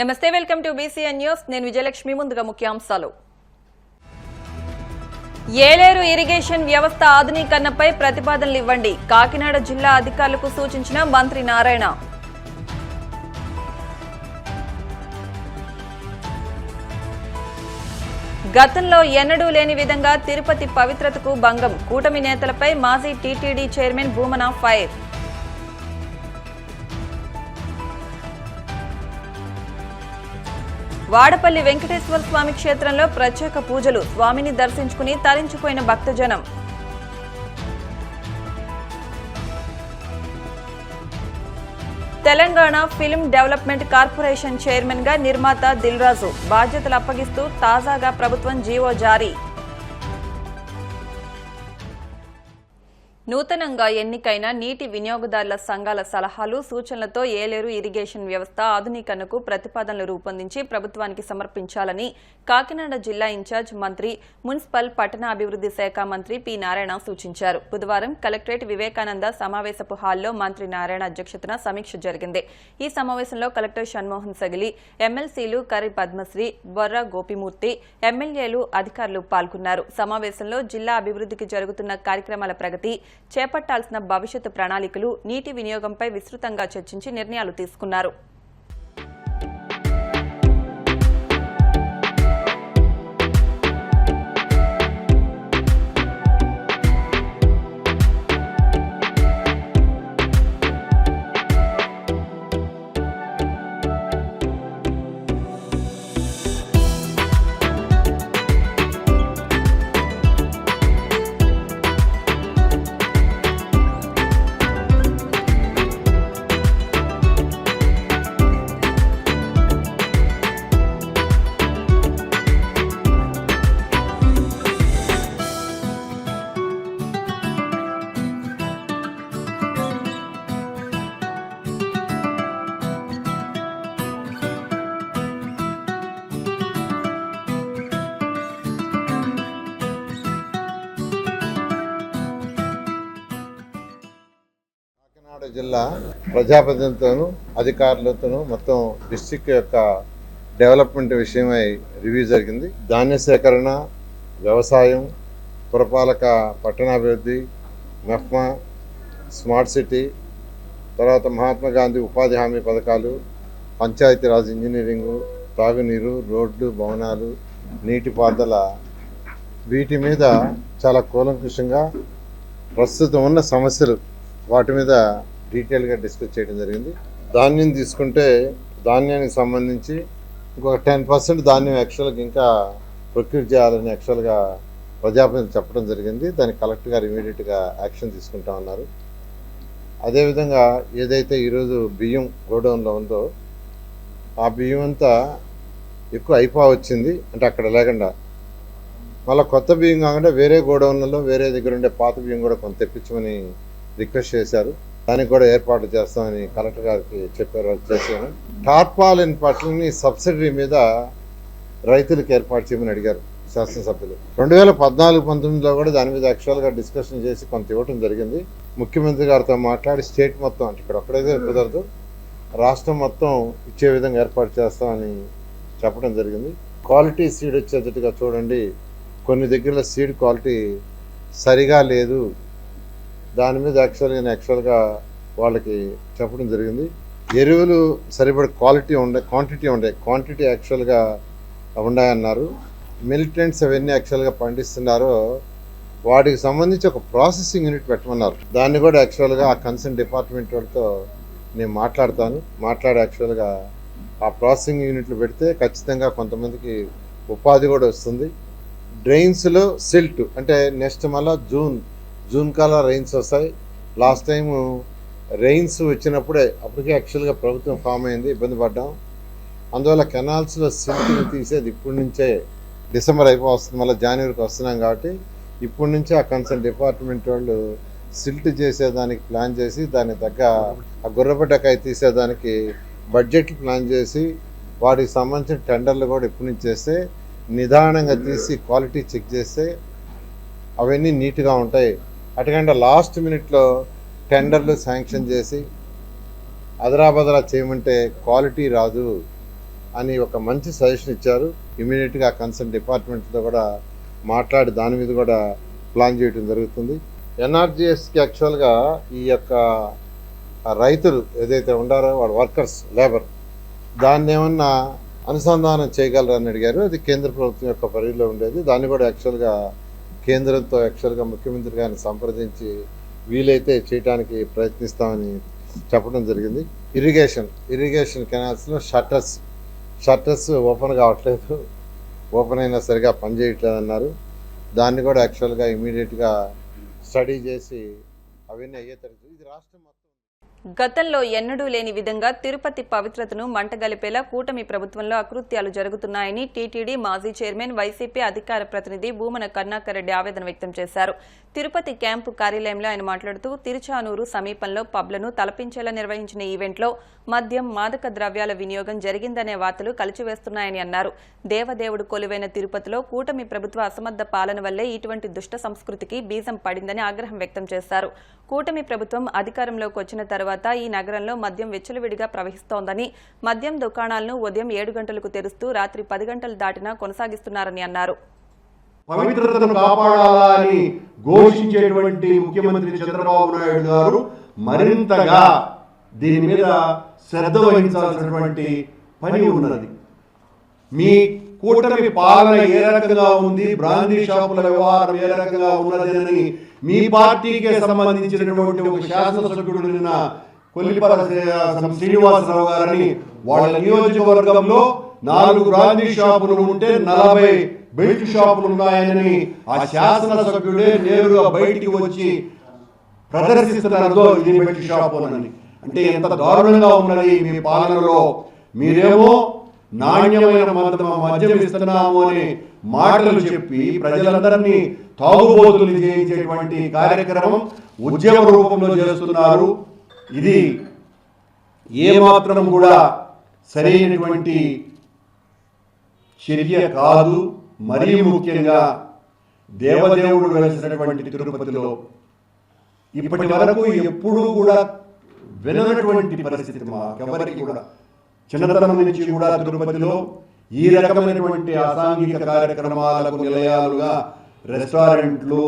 నమస్తే, welcome to BCN news. నేను విజయలక్ష్మి. ముందుగా ముఖ్యాంశాలు. ఏలేరు ఇరిగేషన్ వ్యవస్థ ఆధునీకరణపై ప్రతిపాదనలు ఇవ్వండి. కాకినాడ జిల్లా అధికారులకు సూచించిన మంత్రి నారాయణ. గతంలో ఎన్నడూ లేని విధంగా తిరుపతి పవిత్రతకు భంగం. కూటమి నేతలపై మాజీ TTD chairman Bhumana fire. Vadapalli Venkateswara Swamy క్షేత్రంలో ప్రత్యేక పూజలు. స్వామిని దర్శించుకుని తరించిపోయిన భక్తజనం. Telangana film development corporation chairman గా నిర్మాత దిల్ రాజు బాధ్యతలు అప్పగిస్తూ తాజాగా ప్రభుత్వం జీవో జారీ. నూతనంగా ఎన్నికైన నీటి వినియోగదారుల సంఘాల సలహాలు సూచనలతో ఏలేరు ఇరిగేషన్ వ్యవస్థ ఆధునీకరణకు ప్రతిపాదనలు రూపొందించి ప్రభుత్వానికి సమర్పించాలని కాకినాడ జిల్లా ఇన్ఛార్జ్ మంత్రి, మున్సిపల్ పట్టణాభివృద్ధి శాఖ మంత్రి పి నారాయణ సూచించారు. బుధవారం కలెక్టరేట్ వివేకానంద సమావేశపు హాల్లో మంత్రి నారాయణ అధ్యక్షతన సమీక్ష జరిగింది. ఈ సమావేశంలో కలెక్టర్ షణ్మోహన్ సగిలి, ఎమ్మెల్సీలు కరి పద్మశ్రీ, బొర్రా గోపిమూర్తి, ఎమ్మెల్యేలు, అధికారులు పాల్గొన్నారు. సమావేశంలో జిల్లా అభివృద్ధికి జరుగుతున్న కార్యక్రమాల ప్రగతి, చేపట్టాల్సిన భవిష్యత్తు ప్రణాళికలు, నీటి వినియోగంపై విస్తృతంగా చర్చించి నిర్ణయాలు తీసుకున్నారు. కాకినాడ జిల్లా ప్రజాప్రతినిధులతోనూ అధికారులతోనూ మొత్తం డిస్ట్రిక్ట్ యొక్క డెవలప్మెంట్ విషయమై రివ్యూ జరిగింది. ధాన్య సేకరణ, వ్యవసాయం, పురపాలక పట్టణాభివృద్ధి, మెఫ్మా, స్మార్ట్ సిటీ, తర్వాత మహాత్మా గాంధీ ఉపాధి హామీ పథకాలు, పంచాయతీరాజ్ ఇంజనీరింగు, తాగునీరు, రోడ్లు, భవనాలు, నీటిపారుదల, వీటి మీద చాలా కూలంకషంగా ప్రస్తుతం ఉన్న సమస్యలు వాటి మీద డీటెయిల్గా డిస్కస్ చేయడం జరిగింది. ధాన్యం తీసుకుంటే ధాన్యానికి సంబంధించి ఇంకొక 10% ధాన్యం యాక్చువల్గా ఇంకా ప్రొక్యూర్ చేయాలని యాక్చువల్గా ప్రజాప్రతినిధులు చెప్పడం జరిగింది. దానికి కలెక్టర్ గారు ఇమీడియట్గా యాక్షన్ తీసుకుంటామన్నారు. అదేవిధంగా ఏదైతే ఈరోజు బియ్యం గోడౌన్లో ఉందో ఆ బియ్యం అంతా ఎక్కువ వచ్చింది, అంటే అక్కడ లేకుండా మళ్ళీ కొత్త బియ్యం కాకుండా వేరే గోడౌన్లలో వేరే దగ్గర ఉండే పాత బియ్యం కూడా కొంత తెప్పించమని రిక్వెస్ట్ చేశారు. దానికి కూడా ఏర్పాట్లు చేస్తామని కలెక్టర్ గారికి చెప్పారు. చేశాను. టార్పాలిన్ పట్లని సబ్సిడీ మీద రైతులకు ఏర్పాటు చేయమని అడిగారు శాసనసభ్యులు. 2014-19లో కూడా దాని మీద యాక్చువల్గా డిస్కషన్ చేసి కొంత ఇవ్వటం జరిగింది. ముఖ్యమంత్రి గారితో మాట్లాడి స్టేట్ మొత్తం, అంటే ఇక్కడ ఒక్కడైతే కుదరదు, రాష్ట్రం మొత్తం ఇచ్చే విధంగా ఏర్పాటు చేస్తామని చెప్పడం జరిగింది. క్వాలిటీ సీడ్ వచ్చేటట్టుగా చూడండి. కొన్ని దగ్గరలో సీడ్ క్వాలిటీ సరిగా లేదు, దాని మీద యాక్చువల్గా వాళ్ళకి చెప్పడం జరిగింది. ఎరువులు సరిపడ క్వాంటిటీ యాక్చువల్గా ఉన్నాయన్నారు. మిలిటెంట్స్ అవన్నీ యాక్చువల్గా పండిస్తున్నారో వాటికి సంబంధించి ఒక ప్రాసెసింగ్ యూనిట్ పెట్టమన్నారు. దాన్ని కూడా యాక్చువల్గా ఆ కన్సర్న్ డిపార్ట్మెంట్ వాళ్ళతో నేను మాట్లాడి యాక్చువల్గా ఆ ప్రాసెసింగ్ యూనిట్లు పెడితే ఖచ్చితంగా కొంతమందికి ఉపాధి కూడా వస్తుంది. డ్రైన్స్లో సిల్ట్, అంటే నెక్స్ట్ మళ్ళీ జూన్ కల్లా రైన్స్ వస్తాయి. లాస్ట్ టైము రైన్స్ వచ్చినప్పుడే అప్పటికే యాక్చువల్గా ప్రభుత్వం ఫామ్ అయింది, ఇబ్బంది పడ్డాం. అందువల్ల కెనాల్స్లో సిల్ట్ని తీసేది ఇప్పటి నుంచే, డిసెంబర్ అయిపోతుంది, మళ్ళీ జనవరికి వస్తున్నాం కాబట్టి ఇప్పటి నుంచే ఆ కన్సర్న్ డిపార్ట్మెంట్ వాళ్ళు సిల్ట్ చేసేదానికి ప్లాన్ చేసి దానికి తగ్గ ఆ గుర్రపడ్డకాయ తీసేదానికి బడ్జెట్లు ప్లాన్ చేసి వాటికి సంబంధించిన టెండర్లు కూడా ఇప్పటి నుంచి చేస్తే నిదానంగా తీసి క్వాలిటీ చెక్ చేస్తే అవన్నీ నీట్గా ఉంటాయి. అటుకంటే లాస్ట్ మినిట్లో టెండర్లు శాంక్షన్ చేసి అదరాబదరా చేయమంటే క్వాలిటీ రాదు. అని ఒక మంచి సజెషన్ ఇచ్చారు. ఇమీడియట్గా కన్సర్న్ డిపార్ట్మెంట్తో కూడా మాట్లాడి దాని మీద కూడా ప్లాన్ చేయడం జరుగుతుంది. ఎన్ఆర్జీఎస్కి యాక్చువల్గా ఈ యొక్క రైతులు ఏదైతే ఉండారో వాళ్ళ వర్కర్స్ లేబర్ దాన్ని ఏమన్నా అనుసంధానం చేయగలరు అని అడిగారు. అది కేంద్ర ప్రభుత్వం యొక్క పరిధిలో ఉండేది. దాన్ని కూడా యాక్చువల్గా కేంద్రంతో యాక్చువల్గా ముఖ్యమంత్రి గారిని సంప్రదించి వీలైతే చేయడానికి ప్రయత్నిస్తామని చెప్పడం జరిగింది. ఇరిగేషన్ కెనాల్స్లో షట్టర్స్ ఓపెన్ కావట్లేదు, ఓపెన్ అయినా సరిగా పనిచేయట్లేదు అన్నారు. దాన్ని కూడా యాక్చువల్గా ఇమీడియట్గా స్టడీ చేసి అవన్నీ అయ్యేటట్టు ఇది రాష్ట్రం మొత్తం. గతంలో ఎన్నడూ లేని విధంగా తిరుపతి పవిత్రతను మంటగలిపేలా కూటమి ప్రభుత్వంలో అకృత్యాలు జరుగుతున్నాయని టీటీడీ మాజీ చైర్మన్ వైసీపీ అధికార ప్రతినిధి భూమన కరుణాకర్ రెడ్డి ఆవేదన వ్యక్తం చేశారు. తిరుపతి క్యాంపు కార్యాలయంలో ఆయన మాట్లాడుతూ తిరుచానూరు సమీపంలో పబ్లను తలపించేలా నిర్వహించిన ఈవెంట్లో మద్యం, మాదక ద్రవ్యాల వినియోగం జరిగిందనే వార్తలు కలిచివేస్తున్నాయని అన్నారు. దేవదేవుడు కొలువైన తిరుపతిలో కూటమి ప్రభుత్వ అసమర్థ పాలన వల్లే ఇటువంటి దుష్ట సంస్కృతికి బీజం పడిందని ఆగ్రహం వ్యక్తం చేశారు. కూటమి ప్రభుత్వం అధికారంలోకి వచ్చిన తర్వాత ఈ నగరంలో మద్యం విచ్చలవిడిగా ప్రవహిస్తోందని, మద్యం దుకాణాలను ఉదయం 7 గంటలకు తెరుస్తూ రాత్రి 10 గంటలు దాటినా కొనసాగిస్తున్నారని అన్నారు. పవిత్రతను కాపాడాలని ఘోషించేటువంటి ముఖ్యమంత్రి చంద్రబాబు నాయుడు గారు మరింతగా దీని మీద శ్రద్ధ వహించాల్సినటువంటి పని ఉన్నది. మీ కూటమి పాలన ఏ రకంగా ఉంది, బ్రాందీ షాపుల వ్యవహారం ఏ రకంగా ఉన్నదని మీ పార్టీకి సంబంధించినటువంటి ఒక శాసనసభ్యుడు నిన్న కొల్లిపర శ్రీనివాసరావు గారని వాళ్ళ నియోజకవర్గంలో 4 బ్రాందీ షాపులు ఉంటే 40 బెల్ట్ షాపులు ఉన్నాయని ఆ శాసనసభ్యుడే నేరుగా బయటికి వచ్చి ప్రదర్శిస్తున్నారో ఇది బెల్ట్ షాపు అని. అంటే ఎంత దారుణంగా ఉన్నది మీ పాలనలో. మీరేమో నాణ్యమైన మద్యం ఇస్తున్నాము అని మాటలు చెప్పి ప్రజలందరినీ తాగుబోతులు చేయించేటువంటి కార్యక్రమం ఉద్యమ రూపంలో చేస్తున్నారు. ఇది ఏమాత్రం కూడా సరైనటువంటి చర్య కాదు. మరీ ముఖ్యంగా దేవదేవుడు వెలిసినటువంటి తిరుపతిలో ఇప్పటి వరకు ఎప్పుడూ కూడా విననటువంటి పరిస్థితి మాకెవరికి కూడా చిన్నతనం నుంచి కూడా తిరుపతిలో ఈ రకమైనటువంటి అసాంఘిక కార్యక్రమాలకు నిలయాలుగా రెస్టారెంట్లు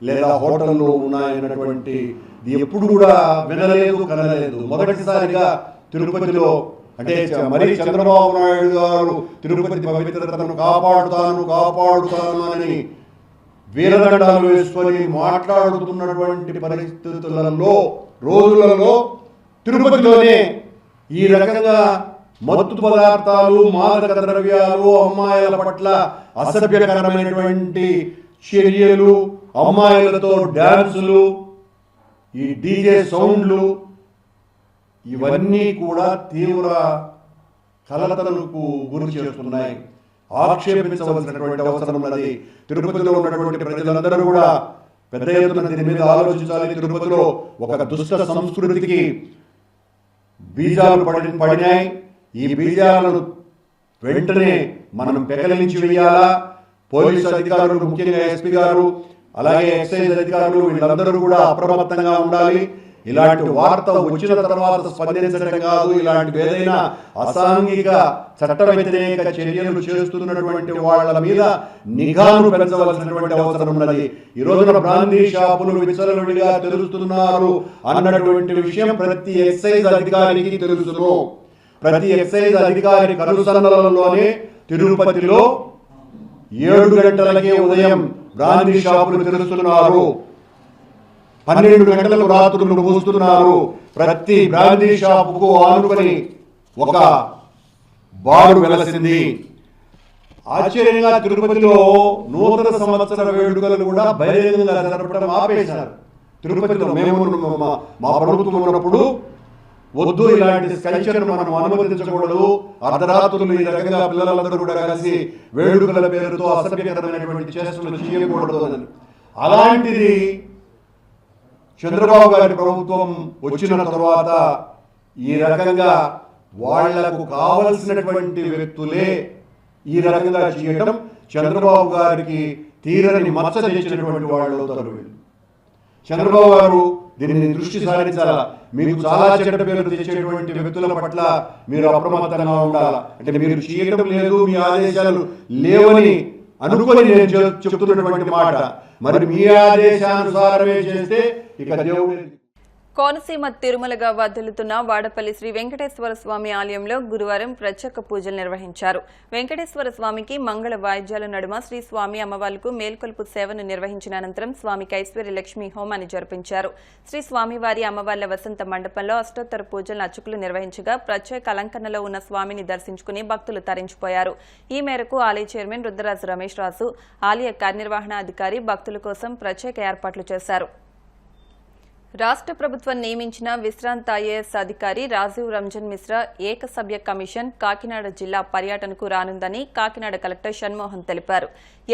లేదా హోటళ్ళు ఉన్నాయన్నటువంటి ఎప్పుడు కూడా వినలేదు, కనలేదు. మొదటిసారిగా తిరుపతిలో అంటే మరి చంద్రబాబు నాయుడు గారు తిరుపతి పవిత్రతను కాపాడుతాను అని వీరదండాలు వేసుకొని మాట్లాడుతున్నటువంటి పరిస్థితులలో రోజులలో తిరుపతిలోనే ఈ రకంగా మత్తు పదార్థాలు, మాదక ద్రవ్యాలు, అమ్మాయిల పట్ల అసభ్యకరమైనటువంటి చర్యలు, అమ్మాయిలతో డ్యాన్సులు, ఈ డీజే సౌండ్లు ఇవన్నీ కూడా తీవ్ర కలతలకు గురి చేస్తున్నాయి. ఆక్షేపించవలసినటువంటి అవసరం ఉన్నది. తిరుపతిలో ఉన్నటువంటి ప్రజలందరూ కూడా పెద్ద ఎత్తున దీని మీద ఆలోచించాలి. తిరుపతిలో ఒక దుష్ట సంస్కృతికి బీజాలు పడినాయి. ఈ బీజాలను వెంటనే మనం పెకలించి వేయాలా. పోలీసు అధికారులు, ముఖ్యంగా ఎస్పీ గారు, అలాగే ఎక్సైజ్ అధికారులు వీళ్ళందరూ కూడా అప్రమత్తంగా ఉండాలి. ఇలాంటి వార్త వచ్చిన తర్వాత స్పందించడం కాదు, ఇలాంటి ఏదైనా అసాంఘిక చట్ట వ్యతిరేక చర్యలు చేస్తున్నటువంటి వాళ్ళ మీద నిఘాను పెంచవలసినటువంటి అవసరం ఉన్నది. ఈ రోజున బ్రాందీ షాపులు విచ్చలవిడిగా తెలుస్తున్నారు అన్నటువంటి విషయం ప్రతి ఎక్సైజ్ అధికారికి తెలుసును. ప్రతి ఎక్సైజ్ అధికారి కనుసన్నలలోనే తిరుపతిలో 7 గంటలకే ఉదయం బ్రాందీ షాపులు తెరుస్తున్నారు, 12 గంటలకు రాత్రులు మూస్తున్నారు. ప్రతి బ్రాందీ షాపుకు ఆనుకొని ఒక బారు వెలసింది. ఆశ్చర్యంగా తిరుపతిలో నూతన సంవత్సర వేడుకలను కూడా బహిరంగంగా జరపడం ఆపేశారు. తిరుపతిలో మేము మా ప్రభుత్వం ఉన్నప్పుడు వద్దు, ఇలాంటి కల్చర్ మనం అనుమతించకూడదు, అర్ధరాత్రులు ఈ రకంగా పిల్లలందరూ కూడా కలిసి వేడుకల పేరుతో అసభ్యకరమైనటువంటి చేష్టలు చేయకూడదు అని. అలాంటిది చంద్రబాబు గారి ప్రభుత్వం వచ్చిన తర్వాత ఈ రకంగా వాళ్లకు కావలసినటువంటి వ్యక్తులే ఈ రకంగా చేయడం చంద్రబాబు గారికి తీరని మచ్చ తెచ్చినటువంటి వాళ్ళు అవుతారు. చంద్రబాబు గారు దీనిని దృష్టి సారించాలా. మీకు చాలా చెడ్డ పేరు తెచ్చేటువంటి వ్యక్తుల పట్ల మీరు అప్రమత్తంగా ఉండాలా. అంటే మీరు చేయడం లేదు, మీ ఆదేశాలు లేవని అనుకొని నేను చెప్తున్నటువంటి మాట. మరి మీ ఆదేశానుసారమే చేస్తే ఇక దేవుడు. కోనసీమ తిరుమలగా వర్ధిల్లుతున్న వాడపల్లి శ్రీ వెంకటేశ్వర స్వామి ఆలయంలో గురువారం ప్రత్యేక పూజలు నిర్వహించారు. వెంకటేశ్వర స్వామికి మంగళ వాయిద్యాల నడుమ శ్రీ స్వామి అమ్మవార్లకు మేల్కొల్పు సేవను నిర్వహించిన అనంతరం స్వామికి ఐశ్వర్య లక్ష్మీ హోమాన్ని జరిపించారు. శ్రీ స్వామివారి అమ్మవార్ల వసంత మండపంలో అష్టోత్తర పూజలను అర్చకులు నిర్వహించగా ప్రత్యేక అలంకరణలో ఉన్న స్వామిని దర్శించుకుని భక్తులు తరించిపోయారు. ఈ మేరకు ఆలయ చైర్మన్ రుద్రరాజు రమేష్ రాజు, ఆలయ కార్యనిర్వహణాధికారి భక్తుల కోసం ప్రత్యేక ఏర్పాట్లు చేశారు. రాష్ట్ర ప్రభుత్వం నియమించిన విశ్రాంత ఐఏఎస్ అధికారి రాజీవ్ రంజన్ మిశ్రా ఏకసభ్య కమిషన్ కాకినాడ జిల్లా పర్యటనకు రానుందని కాకినాడ కలెక్టర్ షణ్మోహన్ తెలిపారు.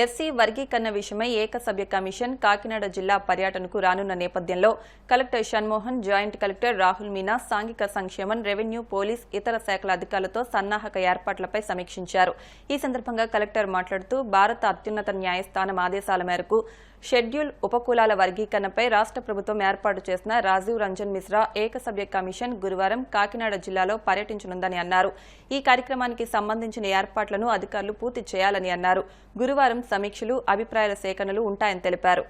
ఎస్సీ వర్గీకరణ విషయమై ఏకసభ్య కమిషన్ కాకినాడ జిల్లా పర్యటనకు రానున్న నేపథ్యంలో collector Shanmohan, joint collector Rahul Meena సాంఘిక సంక్షేమం, రెవెన్యూ, పోలీస్, ఇతర శాఖల అధికారులతో సన్నాహక ఏర్పాట్లపై సమీక్షించారు. ఈ సందర్భంగా కలెక్టర్ మాట్లాడుతూ భారత అత్యున్నత న్యాయస్థానం ఆదేశాల మేరకు షెడ్యూల్ ఉపకులాల వర్గీకరణపై రాష్ట్ర ప్రభుత్వం ఏర్పాటు చేసిన రాజీవ్ రంజన్ మిశ్రా ఏకసభ్య కమిషన్ గురువారం కాకినాడ జిల్లాలో పర్యటించనుందని అన్నారు. ఈ కార్యక్రమానికి సంబంధించిన ఏర్పాట్లను అధికారులు పూర్తి చేయాలని అన్నారు. గురువారం సమీక్షలు, అభిప్రాయాల సేకరణలు ఉంటాయని తెలిపారు.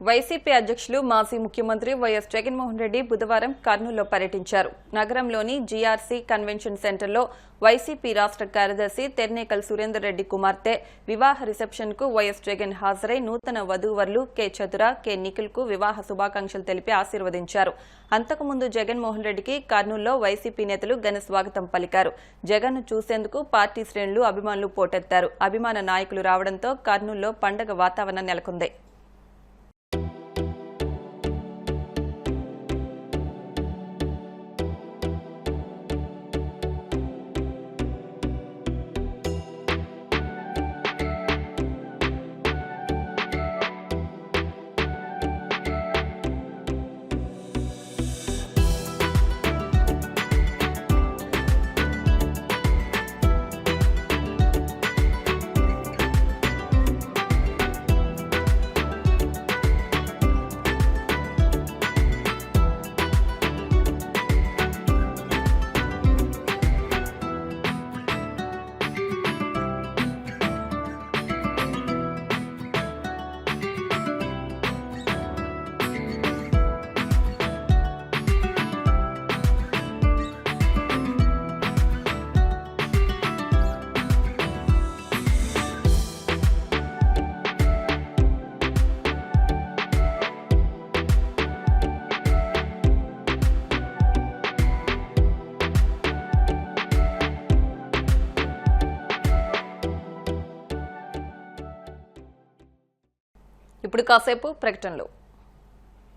వైసీపీ అధ్యక్షులు, మాజీ ముఖ్యమంత్రి వైఎస్ జగన్మోహన్ రెడ్డి బుధవారం కర్నూలులో పర్యటించారు. నగరంలోని జీఆర్సీ కన్వెన్షన్ సెంటర్లో వైసీపీ రాష్ట్ర కార్యదర్శి తెర్నేకల్ సురేందర్ రెడ్డి కుమార్తె వివాహ రిసెప్షన్కు వైఎస్ జగన్ హాజరై నూతన వధూవరులు కె చతుర, కె నిఖిల్కు వివాహ శుభాకాంక్షలు తెలిపి ఆశీర్వదించారు. అంతకుముందు జగన్మోహన్ రెడ్డికి కర్నూలులో వైసీపీ నేతలు ఘన స్వాగతం పలికారు. జగన్ను చూసేందుకు పార్టీ శ్రేణులు, అభిమానులు పోటెత్తారు. అభిమాన నాయకులు రావడంతో కర్నూలులో పండగ వాతావరణం నెలకొంది. ఇప్పుడు కాసేపు ప్రకటనలు.